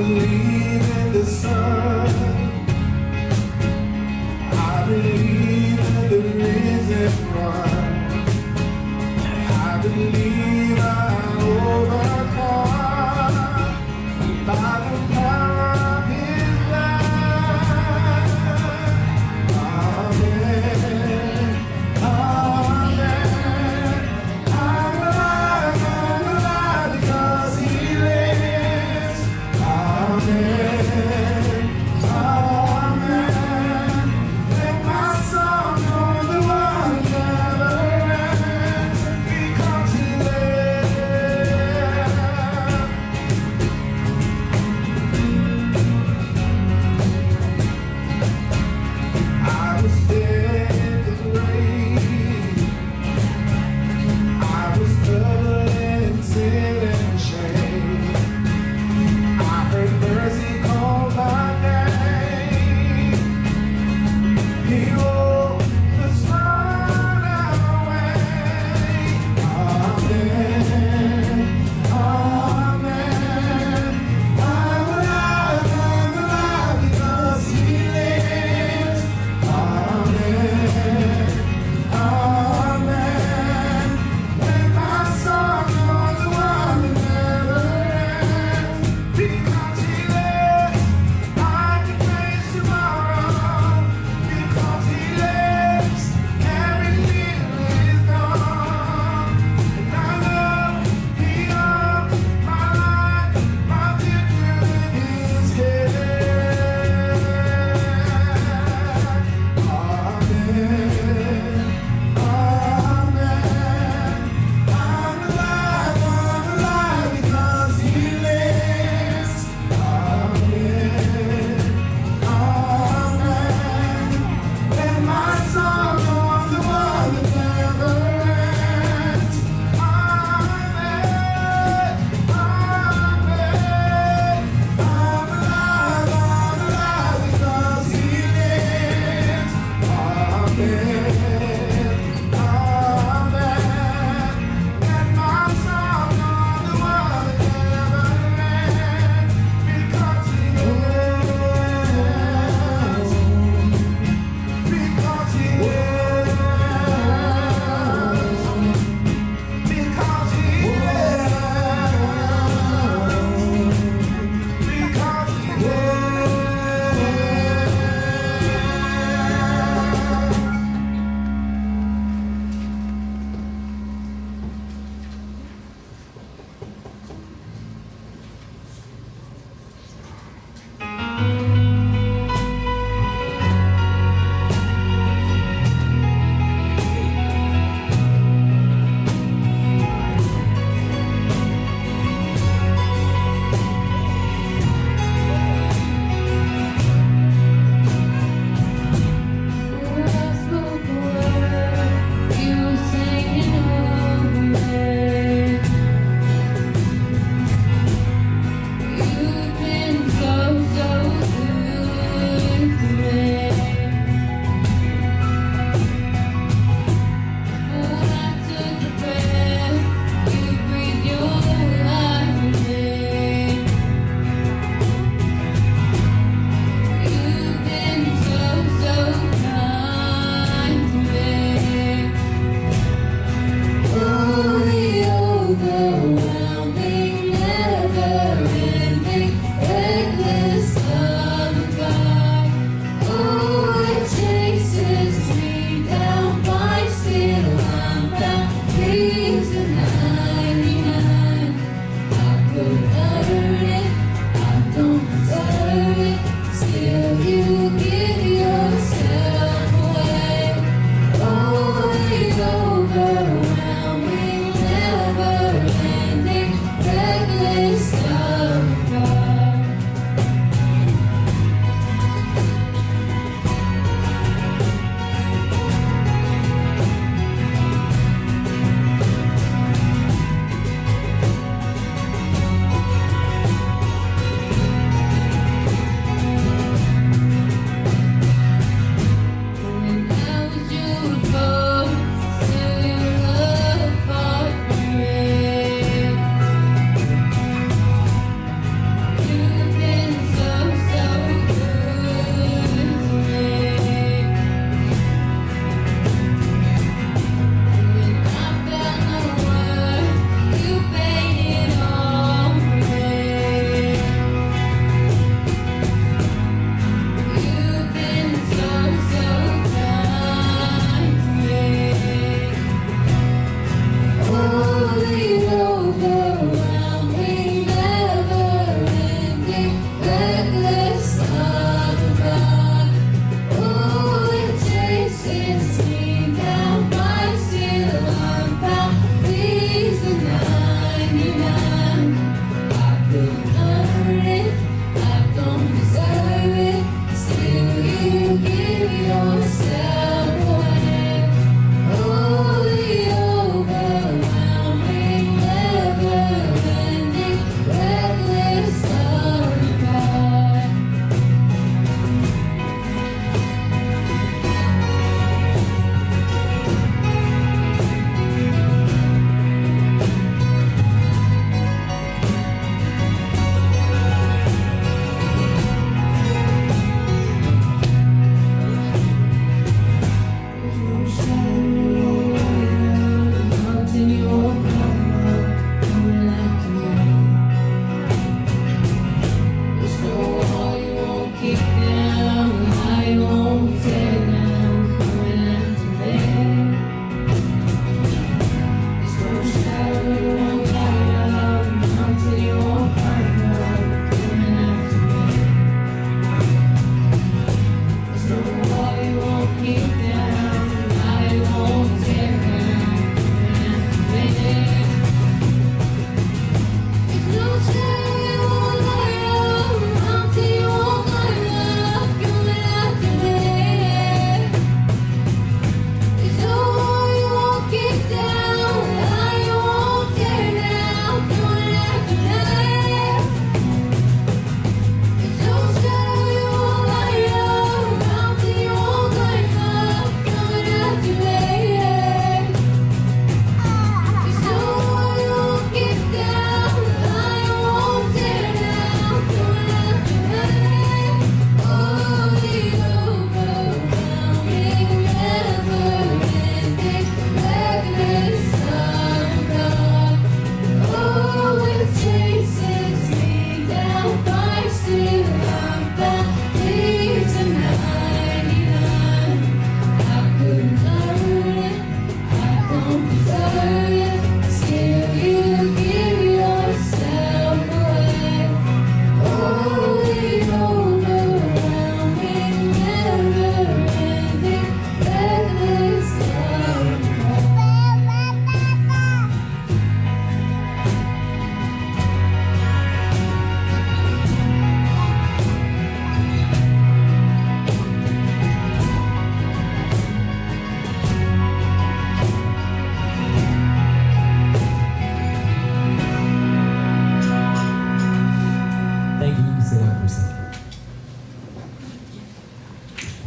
believe in the sun. I believe in the risen one. I believe I overcome by the power of His love. Amen. Amen. I'm alive because He lives. Amen.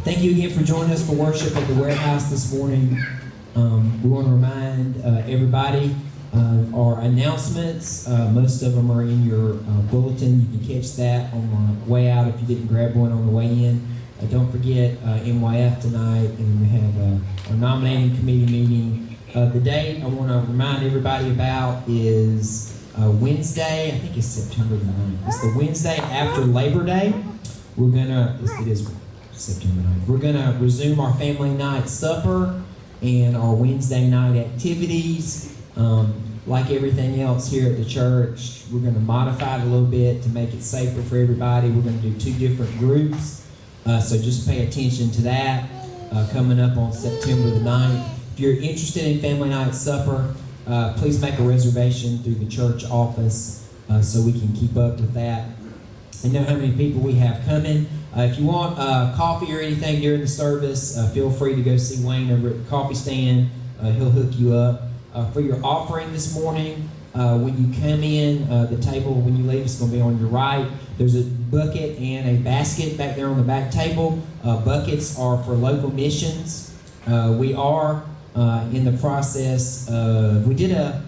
Thank you again for joining us for worship at the warehouse this morning. We want to remind everybody our announcements. Most of them are in your bulletin. You can catch that on the way out if you didn't grab one on the way in. Don't forget NYF tonight, and we have our nominating committee meeting. The date I want to remind everybody about is Wednesday. I think it's September the 9th. It's the Wednesday after Labor Day. We're gonna. It is September 9th. We're gonna resume our family night supper and our Wednesday night activities. Like everything else here at the church, we're going to modify it a little bit to make it safer for everybody. We're going to do 2 different groups, so just pay attention to that coming up on September the 9th. If you're interested in Family Night Supper, please make a reservation through the church office so we can keep up with that and know how many people we have coming. If you want coffee or anything during the service, feel free to go see Wayne over at the coffee stand. He'll hook you up. For your offering this morning, when you come in, the table, when you leave, it's going to be on your right. There's a bucket and a basket back there on the back table. Buckets are for local missions. We are in the process of, we did I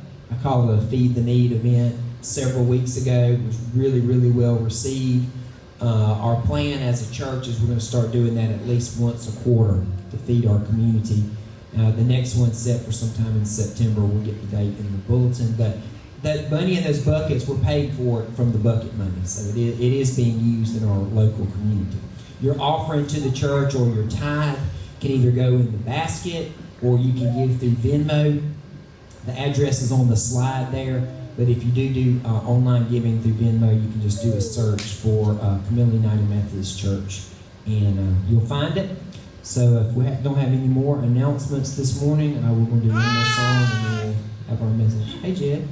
call it a Feed the Need event several weeks ago. It was really, really well received. Our plan as a church is we're going to start doing that at least once a quarter to feed our community. The next one's set for sometime in September. We'll get the date in the bulletin. But that money in those buckets, we're paid for it from the bucket money. So it is being used in our local community. Your offering to the church or your tithe can either go in the basket or you can give through Venmo. The address is on the slide there. But if you do online giving through Venmo, you can just do a search for Camille United Methodist Church and you'll find it. So if we don't have any more announcements this morning, we're going to do one more song and then we'll have our message. Hey, Jed.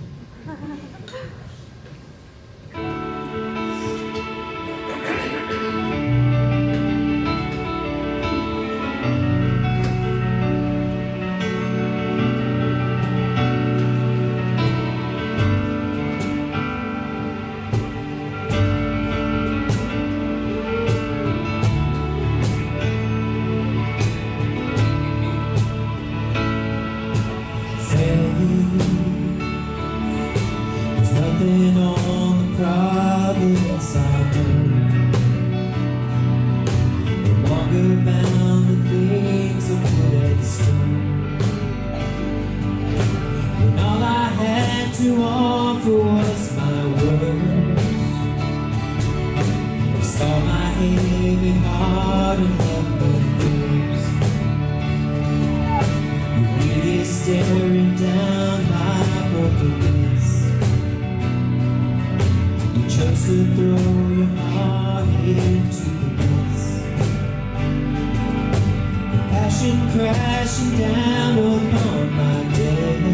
Crashing down upon my death,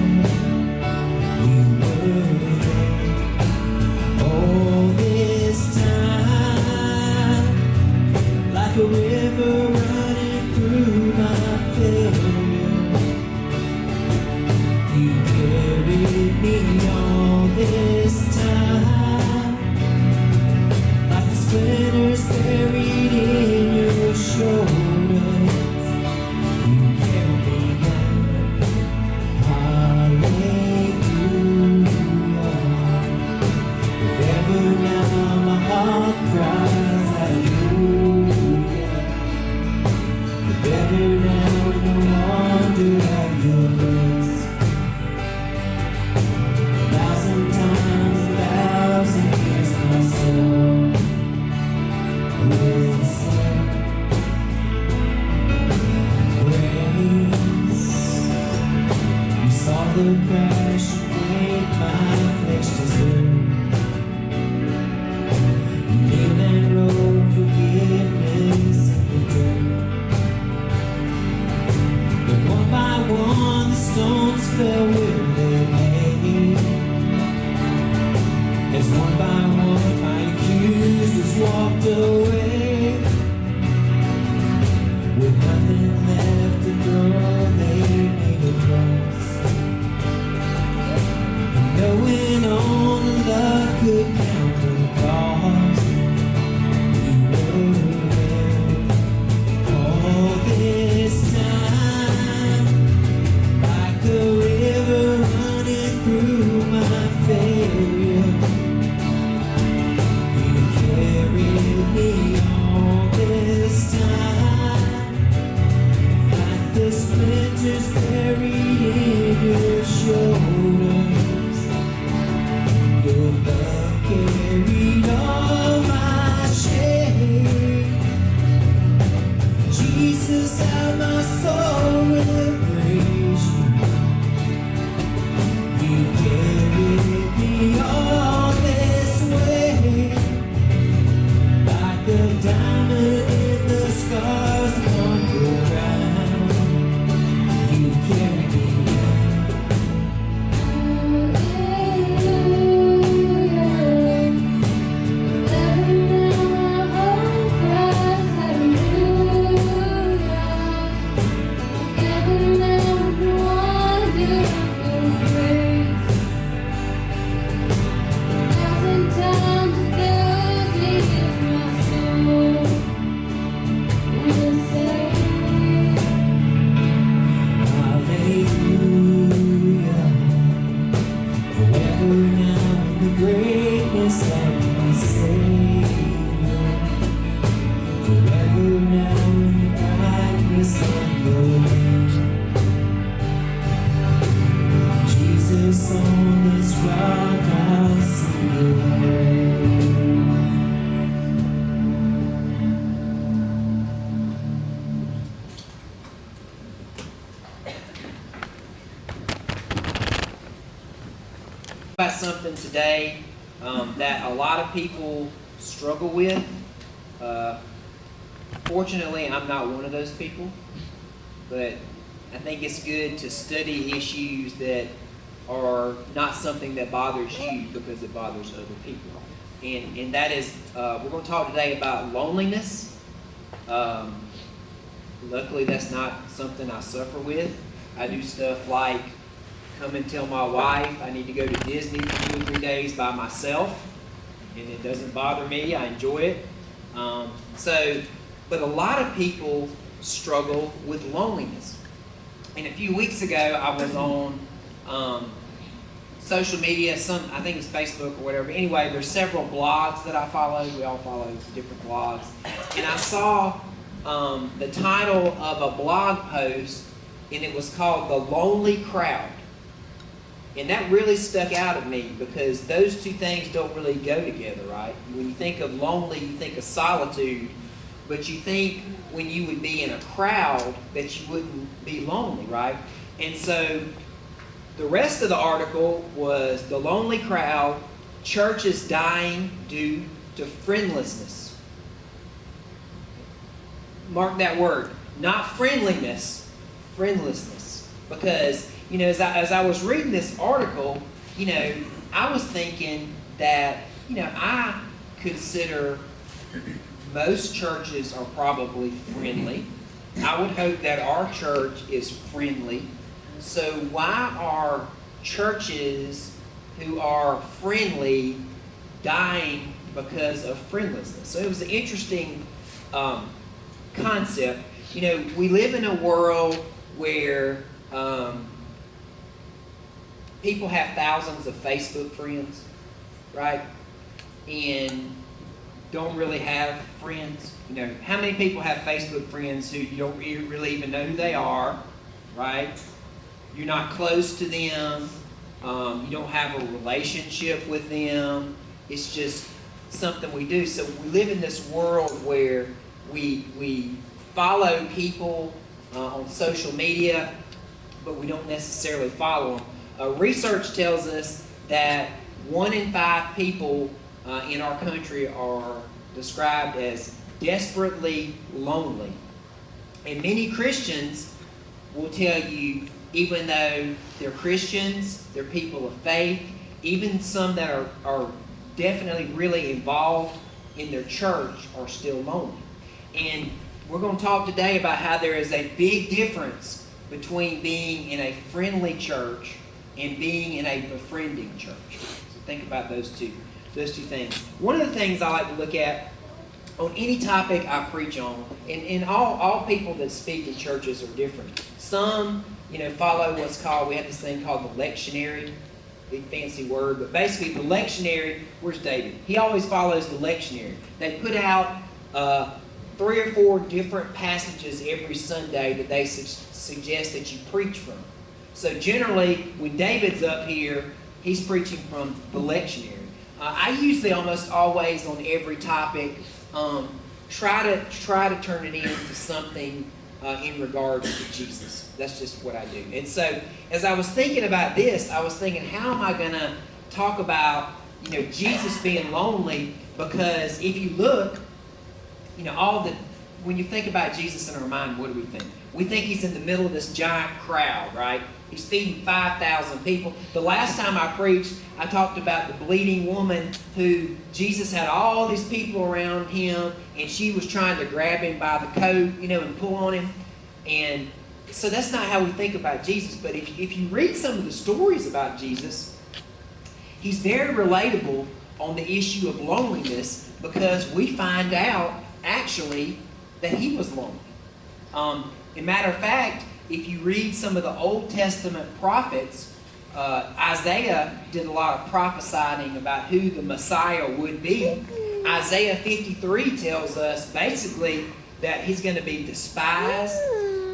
you were there all this time, like a river running through my failure. You carried me all this time, like the splinters buried in your shoulders. that a lot of people struggle with. Fortunately, I'm not one of those people, but I think it's good to study issues that are not something that bothers you because it bothers other people. And that is, we're going to talk today about loneliness. Luckily, that's not something I suffer with. I do stuff like come and tell my wife I need to go to Disney for 2 or 3 days by myself, and it doesn't bother me. I enjoy it. But a lot of people struggle with loneliness. And a few weeks ago, I was on social media, I think it's Facebook or whatever. But anyway, there's several blogs that I follow. We all follow different blogs. And I saw the title of a blog post, and it was called The Lonely Crowd. And that really stuck out at me because those two things don't really go together, right? When you think of lonely, you think of solitude, but you think when you would be in a crowd that you wouldn't be lonely, right? And so the rest of the article was The Lonely Crowd, Churches Dying Due to Friendlessness. Mark that word. Not friendliness, friendlessness. Because, as I was reading this article, I was thinking that, I consider most churches are probably friendly. I would hope that our church is friendly. So why are churches who are friendly dying because of friendlessness? So it was an interesting concept. We live in a world where people have thousands of Facebook friends, right? And don't really have friends. How many people have Facebook friends who you don't really even know who they are, right? You're not close to them. You don't have a relationship with them. It's just something we do. So we live in this world where we follow people on social media, but we don't necessarily follow them. Research tells us that 1 in 5 people in our country are described as desperately lonely. And many Christians will tell you, even though they're Christians, they're people of faith, even some that are definitely really involved in their church are still lonely. And we're going to talk today about how there is a big difference between being in a friendly church and being in a befriending church. So think about those two things. One of the things I like to look at on any topic I preach on, and all people that speak in churches are different. Some, follow what's called, we have this thing called the lectionary, big fancy word, but basically the lectionary, where's David? He always follows the lectionary. They put out 3 or 4 different passages every Sunday that they suggest that you preach from. So generally, when David's up here, he's preaching from the lectionary. I usually almost always on every topic try to turn it into something in regards to Jesus. That's just what I do. And so as I was thinking about this, I was thinking, how am I going to talk about Jesus being lonely? Because if you look, when you think about Jesus in our mind, what do we think? We think he's in the middle of this giant crowd, right? He's feeding 5,000 people. The last time I preached, I talked about the bleeding woman who Jesus had all these people around him, and she was trying to grab him by the coat, and pull on him. And so that's not how we think about Jesus. But if you read some of the stories about Jesus, he's very relatable on the issue of loneliness, because we find out actually that he was lonely. As a matter of fact, if you read some of the Old Testament prophets, Isaiah did a lot of prophesying about who the Messiah would be. Isaiah 53 tells us basically that he's going to be despised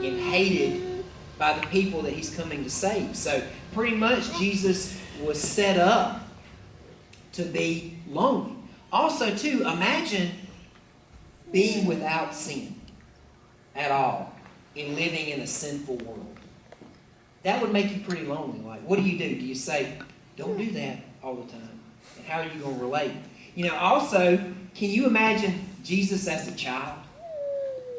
and hated by the people that he's coming to save. So pretty much Jesus was set up to be lonely. Also, too, imagine being without sin at all and living in a sinful world. That would make you pretty lonely. Like, what do? Do you say, don't do that all the time? how are you going to relate? You know, also, can you imagine Jesus as a child?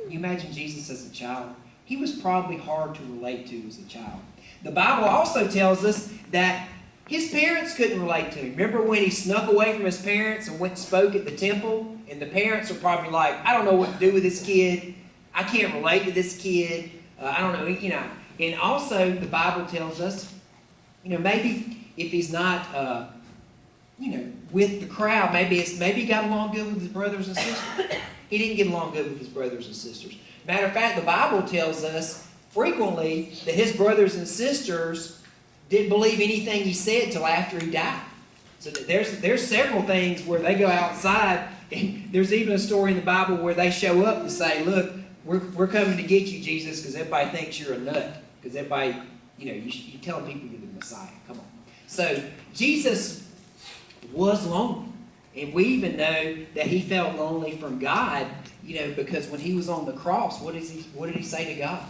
Can you imagine Jesus as a child? He was probably hard to relate to as a child. The Bible also tells us that his parents couldn't relate to him. Remember when he snuck away from his parents and went and spoke at the temple? And the parents were probably like, I don't know what to do with this kid. I can't relate to this kid. I don't know, you know. And also, the Bible tells us, you know, maybe if he's not, you know, with the crowd, maybe he got along good with his brothers and sisters. He didn't get along good with his brothers and sisters. Matter of fact, the Bible tells us frequently that his brothers and sisters didn't believe anything he said till after he died. So there's several things where they go outside, and there's even a story in the Bible where they show up to say, look, we're coming to get you, Jesus, because everybody thinks you're a nut. Because everybody, you know, you're telling people you're the Messiah. Come on. So Jesus was lonely. And we even know that he felt lonely from God, you know, because when he was on the cross, what did he say to God?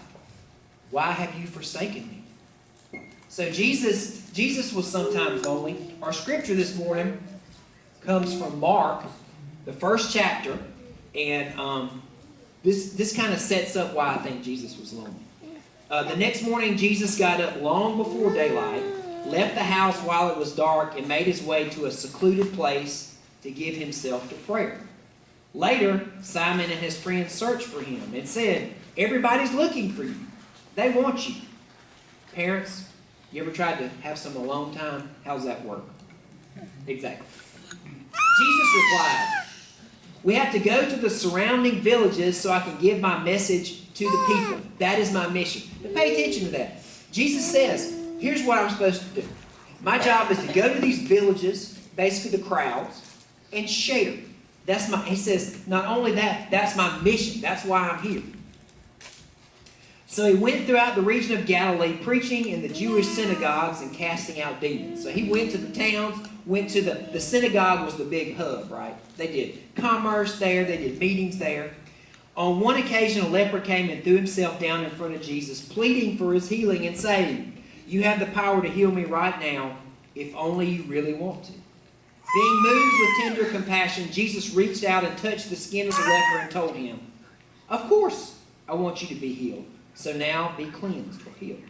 Why have you forsaken me? So Jesus was sometimes lonely. Our scripture this morning comes from Mark, the 1st chapter, and this kind of sets up why I think Jesus was lonely. The next morning, Jesus got up long before daylight, left the house while it was dark, and made his way to a secluded place to give himself to prayer. Later, Simon and his friends searched for him and said, everybody's looking for you. They want you. Parents, you ever tried to have some alone time? How's that work? Exactly. Jesus replied, we have to go to the surrounding villages so I can give my message to the people. That is my mission. But pay attention to that. Jesus says, here's what I'm supposed to do. My job is to go to these villages, basically the crowds, and share. He says, not only that, that's my mission. That's why I'm here. So he went throughout the region of Galilee, preaching in the Jewish synagogues and casting out demons. So he went to the towns, went to the synagogue was the big hub, right? They did commerce there, they did meetings there. On one occasion, a leper came and threw himself down in front of Jesus, pleading for his healing and saying, you have the power to heal me right now, if only you really want to. Being moved with tender compassion, Jesus reached out and touched the skin of the leper and told him, of course, I want you to be healed. So now be cleansed or healed.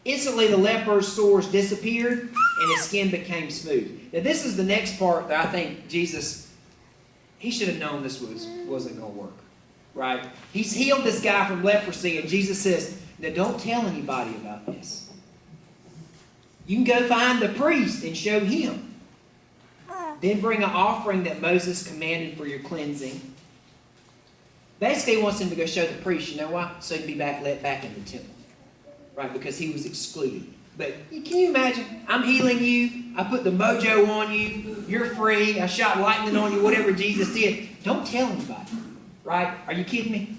Instantly the leper's sores disappeared and his skin became smooth. Now this is the next part that I think Jesus, he should have known this wasn't going to work. Right? He's healed this guy from leprosy, and Jesus says, now don't tell anybody about this. You can go find the priest and show him. Then bring an offering that Moses commanded for your cleansing. Basically, he wants him to go show the priest. You know why? So he can be let back in the temple. Right? Because he was excluded. But can you imagine? I'm healing you. I put the mojo on you. You're free. I shot lightning on you. Whatever Jesus did. Don't tell anybody. Right? Are you kidding me?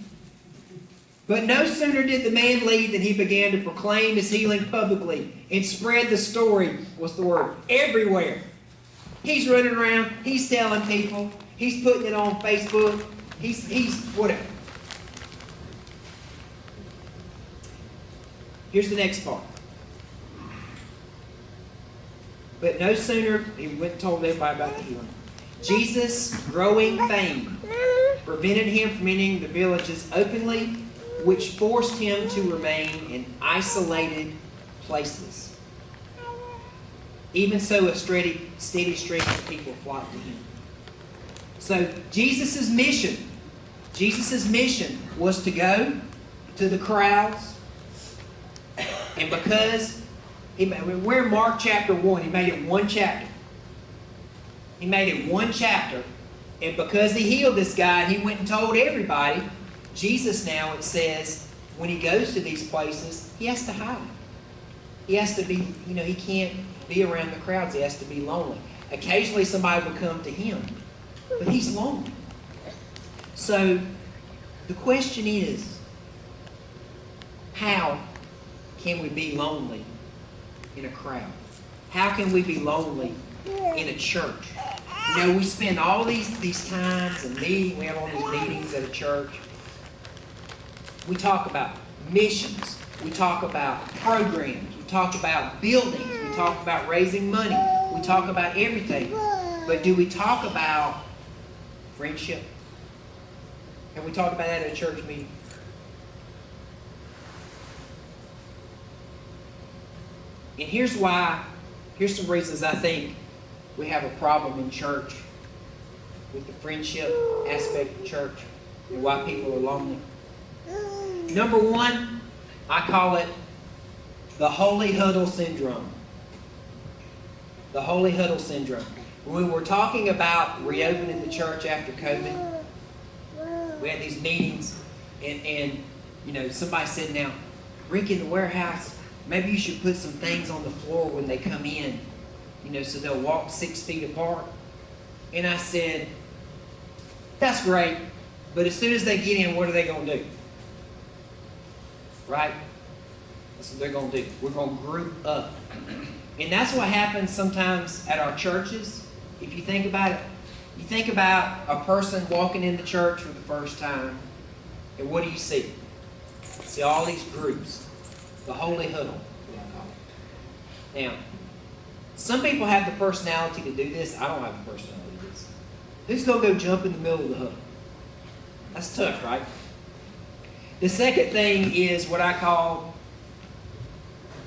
But no sooner did the man leave than he began to proclaim his healing publicly and spread the story, what's the word, everywhere. He's running around. He's telling people. He's putting it on Facebook. He's whatever. Here's the next part. But no sooner, he went and told everybody about the healing. Jesus' growing fame prevented him from entering the villages openly, which forced him to remain in isolated places. Even so, a steady stream of people flocked to him. So Jesus' mission was to go to the crowds, and because we're in Mark chapter 1, he made it one chapter. He made it one chapter, and because he healed this guy, he went and told everybody. Jesus now, it says, when he goes to these places, he has to hide. He has to be, he can't be around the crowds. He has to be lonely. Occasionally somebody will come to him, but he's lonely. So the question is, how can we be lonely in a crowd? How can we be lonely in a church? We spend all these times and meetings. We have all these meetings at a church. We talk about missions. We talk about programs. We talk about buildings. We talk about raising money. We talk about everything. But do we talk about friendship? Have we talked about that at a church meeting? And here's some reasons I think we have a problem in church with the friendship aspect of church and why people are lonely. Number one, I call it the holy huddle syndrome. The holy huddle syndrome. When we were talking about reopening the church after COVID, we had these meetings, and somebody said, now, Rick, in the warehouse, maybe you should put some things on the floor when they come in, so they'll walk 6 feet apart. And I said, that's great, but as soon as they get in, what are they going to do? Right? That's what they're going to do. We're going to group up. And that's what happens sometimes at our churches. If you think about it, you think about a person walking in the church for the first time, and what do you see? You see all these groups. The holy huddle, what I call it. Now, some people have the personality to do this. I don't have the personality to do this. Who's going to go jump in the middle of the huddle? That's tough, right? The second thing is what I call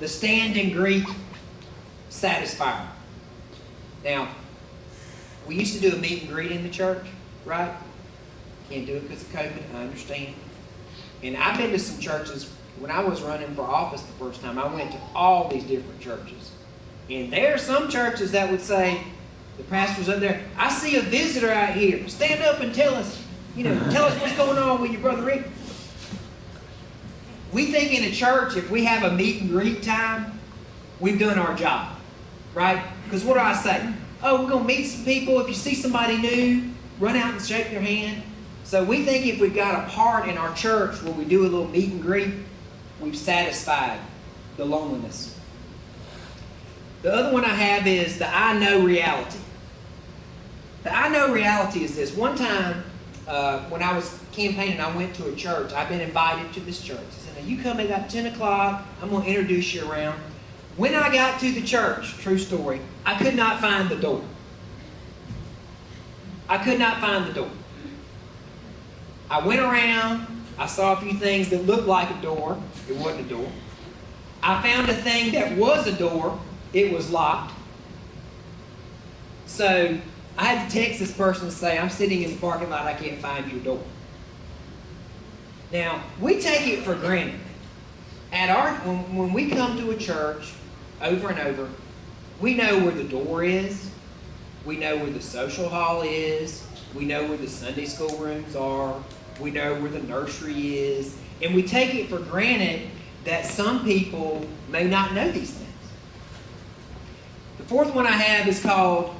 the stand and greet satisfier. Now, we used to do a meet and greet in the church, right? Can't do it because of COVID, I understand. And I've been to some churches. When I was running for office the first time, I went to all these different churches. And there are some churches that would say, the pastor's up there, I see a visitor out here. Stand up and tell us, tell us what's going on with your brother Rick. We think in a church, if we have a meet and greet time, we've done our job, right? Because what do I say? Oh, we're going to meet some people. If you see somebody new, run out and shake their hand. So we think if we've got a part in our church where we do a little meet and greet, we've satisfied the loneliness. The other one I have is the I know reality. The I know reality is this. One time, when I was campaigning, I went to a church. I've been invited to this church. I said, now you come at about 10 o'clock. I'm going to introduce you around. When I got to the church, true story, I could not find the door. I could not find the door. I went around. I saw a few things that looked like a door. It wasn't a door. I found a thing that was a door. It was locked. So I had to text this person and say, I'm sitting in the parking lot. I can't find your door. Now, we take it for granted. When we come to a church over and over, we know where the door is. We know where the social hall is. We know where the Sunday school rooms are. We know where the nursery is. And we take it for granted that some people may not know these things. The fourth one I have is called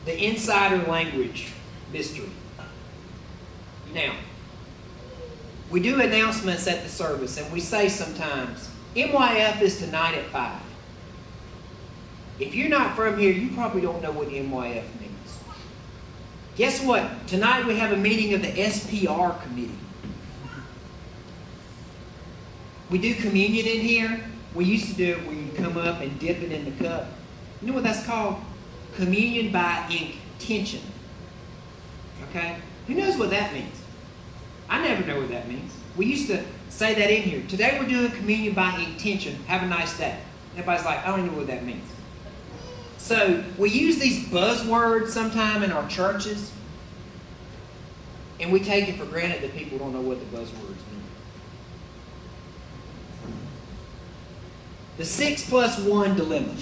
the insider language mystery. Now, we do announcements at the service, and we say sometimes, MYF is tonight at 5. If you're not from here, you probably don't know what MYF means. Guess what? Tonight we have a meeting of the SPR committee. We do communion in here. We used to do it where you come up and dip it in the cup. You know what that's called? Communion by intention. Okay? Who knows what that means? I never know what that means. We used to say that in here. Today we're doing communion by intention. Have a nice day. Everybody's like, I don't even know what that means. So we use these buzzwords sometime in our churches, and we take it for granted that people don't know what the buzzwords mean. The 6+1 dilemma.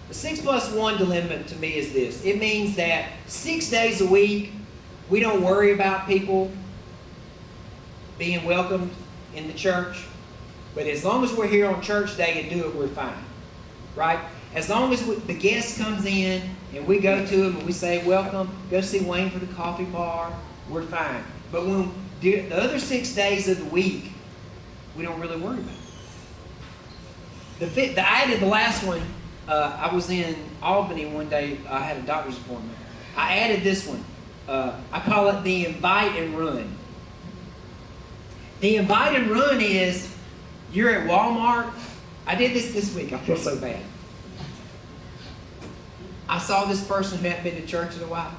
The 6+1 dilemma to me is this. It means that 6 days a week, we don't worry about people being welcomed in the church. But as long as we're here on church day and do it, we're fine. Right? As long as the guest comes in and we go to him and we say, welcome, go see Wayne for the coffee bar, we're fine. But when the other 6 days of the week, we don't really worry about it. I added the last one. I was in Albany one day. I had a doctor's appointment. I added this one. I call it the invite and run. The invite and run is you're at Walmart. I did this week. I feel so bad. I saw this person who hadn't been to church in a while,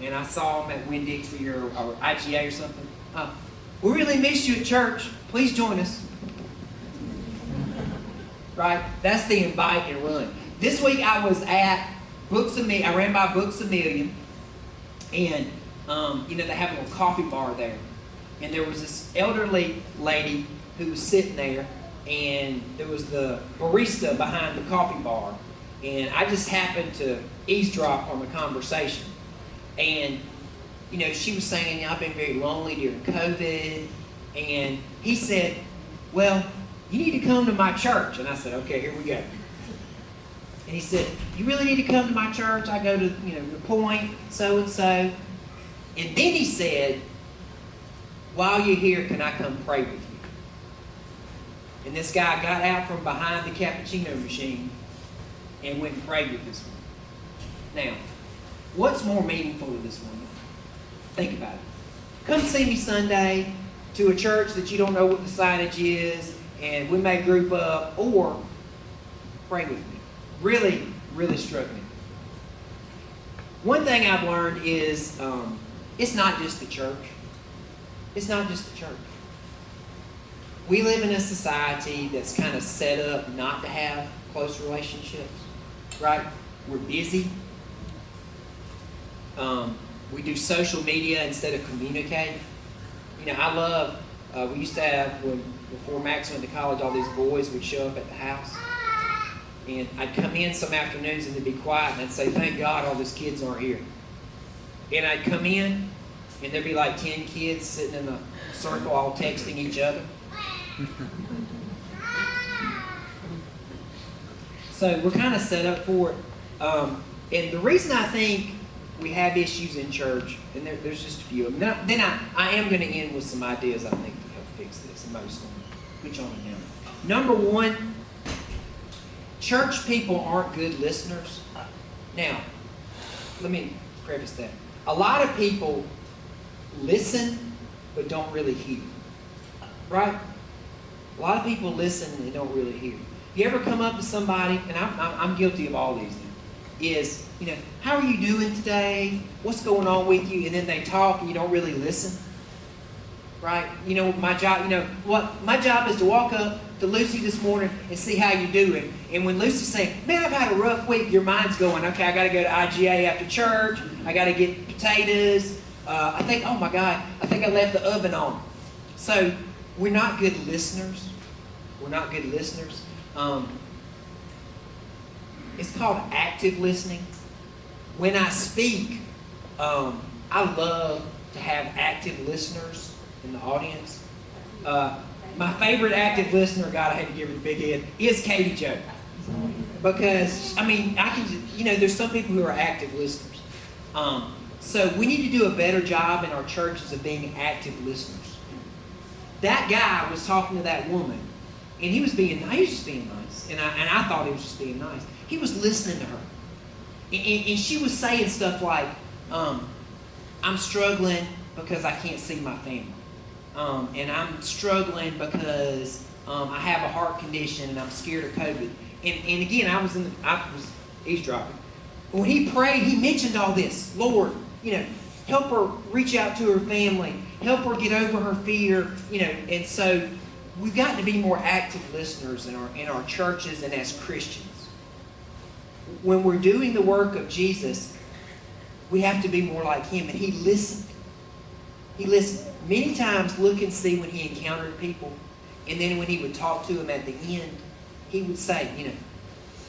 and I saw him at Winn-Dixie or IGA or something. We really miss you at church. Please join us. Right? That's the invite and run. This week I was at I ran by Books A Million, and they have a little coffee bar there. And there was this elderly lady who was sitting there, and there was the barista behind the coffee bar. And I just happened to eavesdrop on the conversation. And, she was saying, I've been very lonely during COVID. And he said, well, you need to come to my church. And I said, okay, here we go. And he said, you really need to come to my church. I go to, the Point, so-and-so. And then he said, while you're here, can I come pray with you? And this guy got out from behind the cappuccino machine and went and prayed with this woman. Now, what's more meaningful to this woman? Think about it. Come see me Sunday to a church that you don't know what the signage is, and we may group up, or pray with me. Really, really struck me. One thing I've learned is it's not just the church. It's not just the church. We live in a society that's kind of set up not to have close relationships, right? We're busy. We do social media instead of communicate. I love, we used to have, before Max went to college, all these boys would show up at the house. And I'd come in some afternoons and they'd be quiet, and I'd say, thank God all these kids aren't here. And I'd come in, and there'd be like 10 kids sitting in a circle all texting each other. So we're kind of set up for it. And the reason I think we have issues in church, and there's just a few of them. Then I am going to end with some ideas I think to help fix this. Somebody's going to put you on it now. Number one, church people aren't good listeners. Now, let me preface that. A lot of people listen but don't really hear. Right? A lot of people listen and they don't really hear. You ever come up to somebody, and I'm guilty of all these things, is, how are you doing today? What's going on with you? And then they talk and you don't really listen. Right? My job, my job is to walk up to Lucy this morning and see how you're doing. And when Lucy's saying, man, I've had a rough week, your mind's going, okay, I got to go to IGA after church. I got to get potatoes. I think I left the oven on. So we're not good listeners. We're not good listeners. It's called active listening. When I speak, I love to have active listeners in the audience. My favorite active listener, God, I had to give her the big head, is Katie Jo. Because, there's some people who are active listeners. So we need to do a better job in our churches of being active listeners. That guy was talking to that woman, and he was just being nice. And I thought he was just being nice. He was listening to her. And she was saying stuff like, I'm struggling because I can't see my family. And I'm struggling because I have a heart condition and I'm scared of COVID. And again, I was eavesdropping. When he prayed, he mentioned all this. Lord, help her reach out to her family. Help her get over her fear. And so we've got to be more active listeners in our churches and as Christians. When we're doing the work of Jesus, we have to be more like him. And he listened. He listened. Many times look and see when he encountered people. And then when he would talk to them at the end, he would say,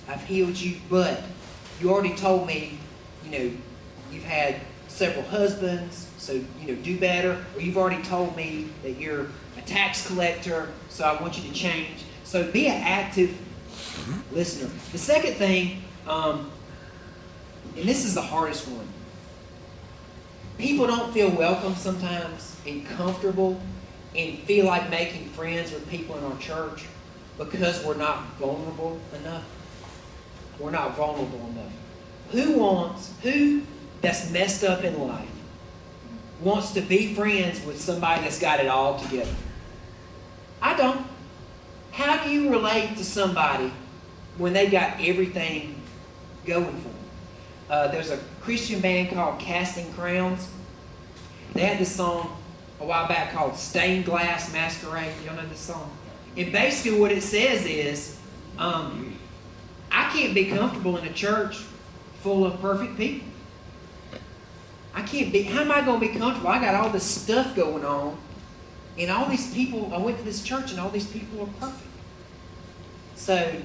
I've healed you, but you already told me, you've had several husbands, so, do better. Or you've already told me that you're a tax collector, so I want you to change. So be an active listener. The second thing, and this is the hardest one. People don't feel welcome sometimes and comfortable and feel like making friends with people in our church because we're not vulnerable enough. We're not vulnerable enough. Who that's messed up in life wants to be friends with somebody that's got it all together? I don't. How do you relate to somebody when they got everything going for them? There's a Christian band called Casting Crowns. They had this song a while back called Stained Glass Masquerade. Y'all know this song? And basically what it says is, I can't be comfortable in a church full of perfect people. I can't be. How am I going to be comfortable? I got all this stuff going on, and all these people. I went to this church, and all these people are perfect. So,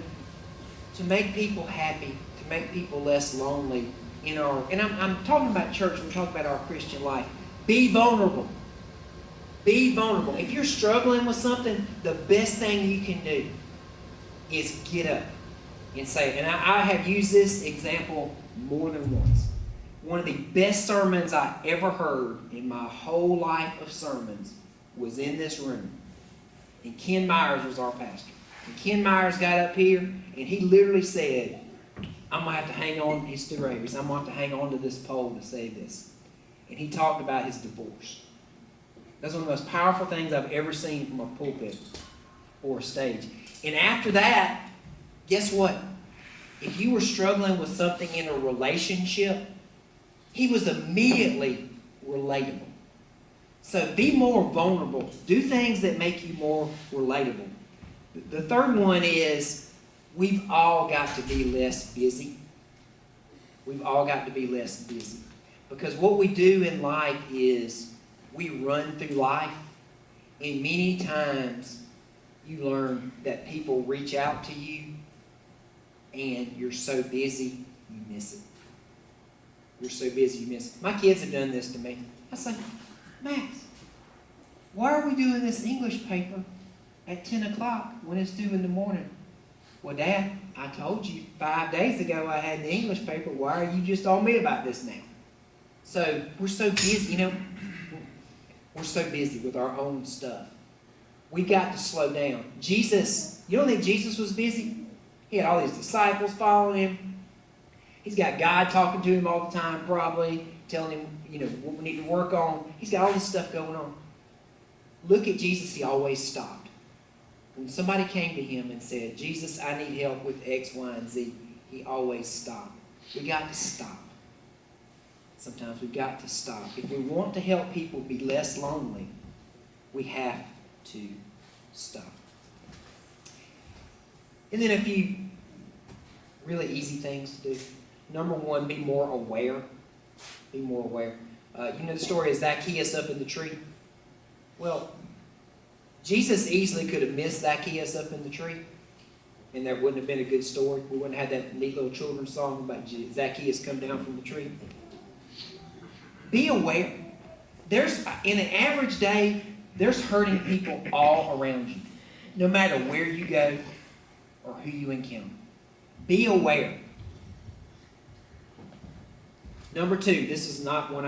to make people happy, to make people less lonely, and I'm talking about church. I'm talking about our Christian life. Be vulnerable. Be vulnerable. If you're struggling with something, the best thing you can do is get up and say. And I have used this example more than once. One of the best sermons I ever heard in my whole life of sermons was in this room. And Ken Myers was our pastor. And Ken Myers got up here and he literally said, I'm going to have to hang on, he's Stu Ravers, I'm going to have to hang on to this pole to say this. And he talked about his divorce. That's one of the most powerful things I've ever seen from a pulpit or a stage. And after that, guess what? If you were struggling with something in a relationship, he was immediately relatable. So be more vulnerable. Do things that make you more relatable. The third one is we've all got to be less busy. We've all got to be less busy. Because what we do in life is we run through life, and many times you learn that people reach out to you and you're so busy you miss it. You're so busy you miss it. My kids have done this to me. I say, Max, why are we doing this English paper at 10 o'clock when it's due in the morning? Well, Dad, I told you 5 days ago I had the English paper. Why are you just on me about this now? So we're so busy, we're so busy with our own stuff. We got to slow down. Jesus, you don't think Jesus was busy? He had all these disciples following him. He's got God talking to him all the time, probably, telling him, what we need to work on. He's got all this stuff going on. Look at Jesus, he always stopped. When somebody came to him and said, Jesus, I need help with X, Y, and Z, he always stopped. We got to stop. Sometimes we've got to stop. If we want to help people be less lonely, we have to stop. And then a few really easy things to do. Number one, be more aware. Be more aware. The story of Zacchaeus up in the tree? Well, Jesus easily could have missed Zacchaeus up in the tree, and that wouldn't have been a good story. We wouldn't have had that neat little children's song about Zacchaeus come down from the tree. Be aware. In an average day, there's hurting people all around you, no matter where you go or who you encounter. Be aware. Number two, this is not one